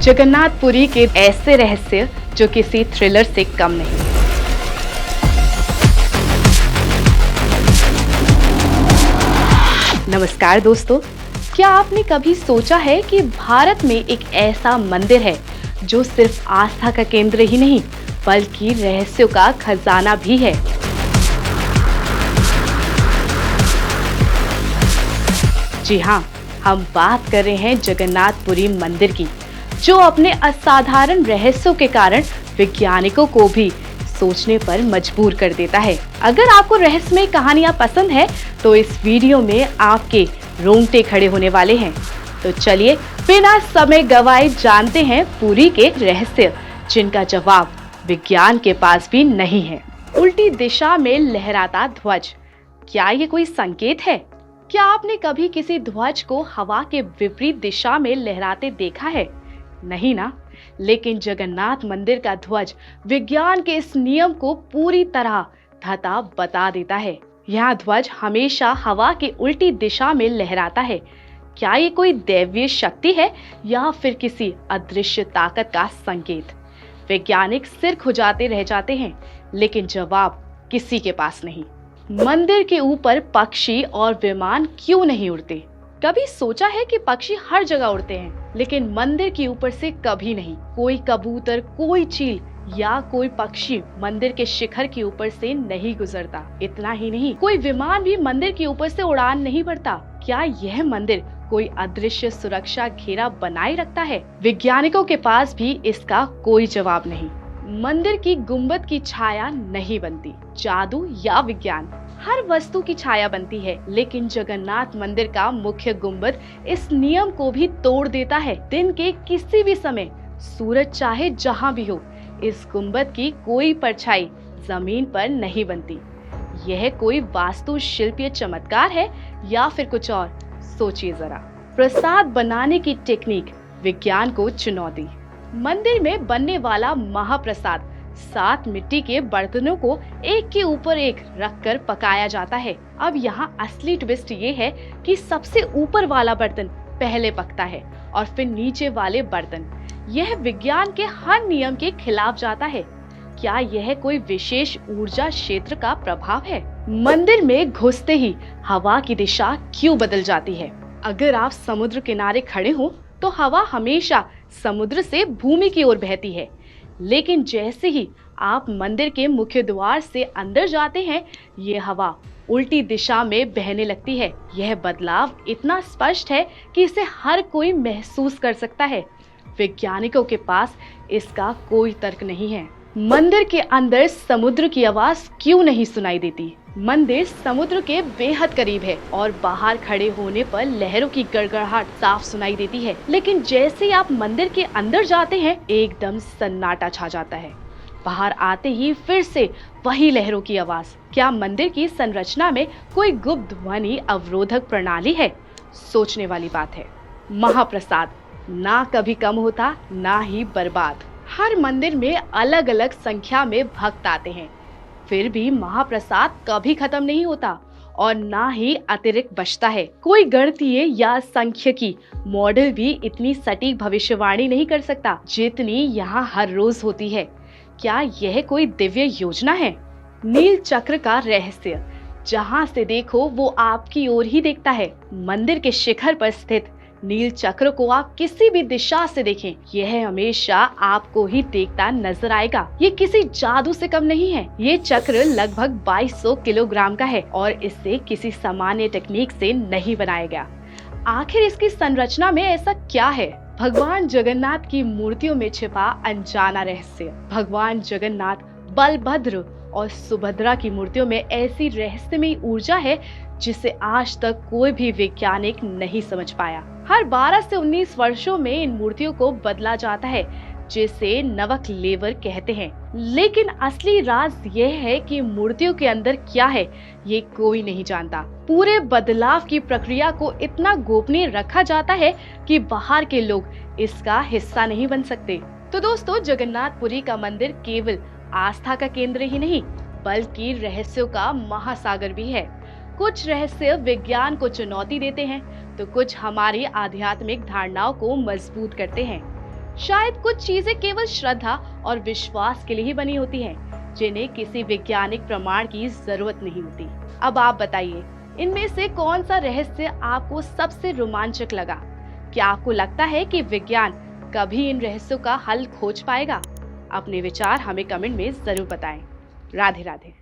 जगन्नाथपुरी के ऐसे रहस्य जो किसी थ्रिलर से कम नहीं। नमस्कार दोस्तों, क्या आपने कभी सोचा है कि भारत में एक ऐसा मंदिर है जो सिर्फ आस्था का केंद्र ही नहीं बल्कि रहस्यों का खजाना भी है। जी हाँ, हम बात कर रहे हैं जगन्नाथपुरी मंदिर की, जो अपने असाधारण रहस्यों के कारण वैज्ञानिकों को भी सोचने पर मजबूर कर देता है। अगर आपको रहस्यमय कहानियां पसंद है तो इस वीडियो में आपके रोंगटे खड़े होने वाले हैं। तो चलिए बिना समय गवाए जानते हैं पुरी के रहस्य, जिनका जवाब विज्ञान के पास भी नहीं है। उल्टी दिशा में लहराता ध्वज, क्या ये कोई संकेत है? क्या आपने कभी किसी ध्वज को हवा के विपरीत दिशा में लहराते देखा है? नहीं ना, लेकिन जगन्नाथ मंदिर का ध्वज विज्ञान के इस नियम को पूरी तरह धता बता देता है। यह ध्वज हमेशा हवा के उल्टी दिशा में लहराता है। क्या ये कोई दैवीय शक्ति है या फिर किसी अदृश्य ताकत का संकेत? वैज्ञानिक सिर खुजाते रह जाते हैं, लेकिन जवाब किसी के पास नहीं। मंदिर के ऊपर पक्षी और विमान क्यों नहीं उड़ते? कभी सोचा है कि पक्षी हर जगह उड़ते हैं, लेकिन मंदिर के ऊपर से कभी नहीं। कोई कबूतर, कोई चील या कोई पक्षी मंदिर के शिखर के ऊपर से नहीं गुजरता। इतना ही नहीं, कोई विमान भी मंदिर के ऊपर से उड़ान नहीं भरता। क्या यह मंदिर कोई अदृश्य सुरक्षा घेरा बनाए रखता है? वैज्ञानिकों के पास भी इसका कोई जवाब नहीं। मंदिर की गुंबद की छाया नहीं बनती, जादू या विज्ञान, हर वस्तु की छाया बनती है, लेकिन जगन्नाथ मंदिर का मुख्य गुंबद इस नियम को भी तोड़ देता है। दिन के किसी भी समय, सूरज चाहे जहां भी हो, इस गुंबद की कोई परछाई जमीन पर नहीं बनती। यह कोई वास्तुशिल्पीय चमत्कार है या फिर कुछ और? सोचिए जरा। प्रसाद बनाने की टेक्निक, विज्ञान को चुनौती। मंदिर में बनने वाला महाप्रसाद 7 मिट्टी के बर्तनों को एक के ऊपर एक रखकर पकाया जाता है। अब यहाँ असली ट्विस्ट ये है कि सबसे ऊपर वाला बर्तन पहले पकता है और फिर नीचे वाले बर्तन। यह विज्ञान के हर नियम के खिलाफ जाता है। क्या यह कोई विशेष ऊर्जा क्षेत्र का प्रभाव है? मंदिर में घुसते ही हवा की दिशा क्यों बदल जाती है? अगर आप समुद्र किनारे खड़े हो तो हवा हमेशा समुद्र से भूमि की ओर बहती है, लेकिन जैसे ही आप मंदिर के मुख्य द्वार से अंदर जाते हैं, ये हवा उल्टी दिशा में बहने लगती है। यह बदलाव इतना स्पष्ट है कि इसे हर कोई महसूस कर सकता है। वैज्ञानिकों के पास इसका कोई तर्क नहीं है। मंदिर के अंदर समुद्र की आवाज क्यों नहीं सुनाई देती? मंदिर समुद्र के बेहद करीब है और बाहर खड़े होने पर लहरों की गड़गड़ाहट साफ सुनाई देती है, लेकिन जैसे ही आप मंदिर के अंदर जाते हैं, एकदम सन्नाटा छा जाता है। बाहर आते ही फिर से वही लहरों की आवाज। क्या मंदिर की संरचना में कोई गुप्त ध्वनि अवरोधक प्रणाली है? सोचने वाली बात है। महाप्रसाद ना कभी कम होता, ना ही बर्बाद। हर मंदिर में अलग अलग संख्या में भक्त आते हैं, फिर भी महाप्रसाद कभी खत्म नहीं होता और ना ही अतिरिक्त बचता है। कोई गणितीय या सांख्यिकी मॉडल भी इतनी सटीक भविष्यवाणी नहीं कर सकता जितनी यहाँ हर रोज होती है। क्या यह कोई दिव्य योजना है? नील चक्र का रहस्य, जहाँ से देखो वो आपकी ओर ही देखता है। मंदिर के शिखर पर स्थित नील चक्र को आप किसी भी दिशा से देखें, यह हमेशा आपको ही देखता नजर आएगा। ये किसी जादू से कम नहीं है। ये चक्र लगभग 2200 किलोग्राम का है और इसे किसी सामान्य टेक्निक से नहीं बनाया गया। आखिर इसकी संरचना में ऐसा क्या है? भगवान जगन्नाथ की मूर्तियों में छिपा अनजाना रहस्य। भगवान जगन्नाथ, बलभद्र और सुभद्रा की मूर्तियों में ऐसी रहस्यमय ऊर्जा है जिसे आज तक कोई भी वैज्ञानिक नहीं समझ पाया। हर 12 से 19 वर्षों में इन मूर्तियों को बदला जाता है, जिसे नवक लेवर कहते हैं। लेकिन असली राज यह है कि मूर्तियों के अंदर क्या है, ये कोई नहीं जानता। पूरे बदलाव की प्रक्रिया को इतना गोपनीय रखा जाता है कि बाहर के लोग इसका हिस्सा नहीं बन सकते। तो दोस्तों, जगन्नाथपुरी का मंदिर केवल आस्था का केंद्र ही नहीं बल्कि रहस्यों का महासागर भी है। कुछ रहस्य विज्ञान को चुनौती देते हैं तो कुछ हमारी आध्यात्मिक धारणाओं को मजबूत करते हैं। शायद कुछ चीजें केवल श्रद्धा और विश्वास के लिए ही बनी होती हैं, जिन्हें किसी वैज्ञानिक प्रमाण की जरूरत नहीं होती। अब आप बताइए, इनमें से कौन सा रहस्य आपको सबसे रोमांचक लगा? क्या आपको लगता है कि विज्ञान कभी इन रहस्यों का हल खोज पाएगा? अपने विचार हमें कमेंट में जरूर बताएं। राधे राधे।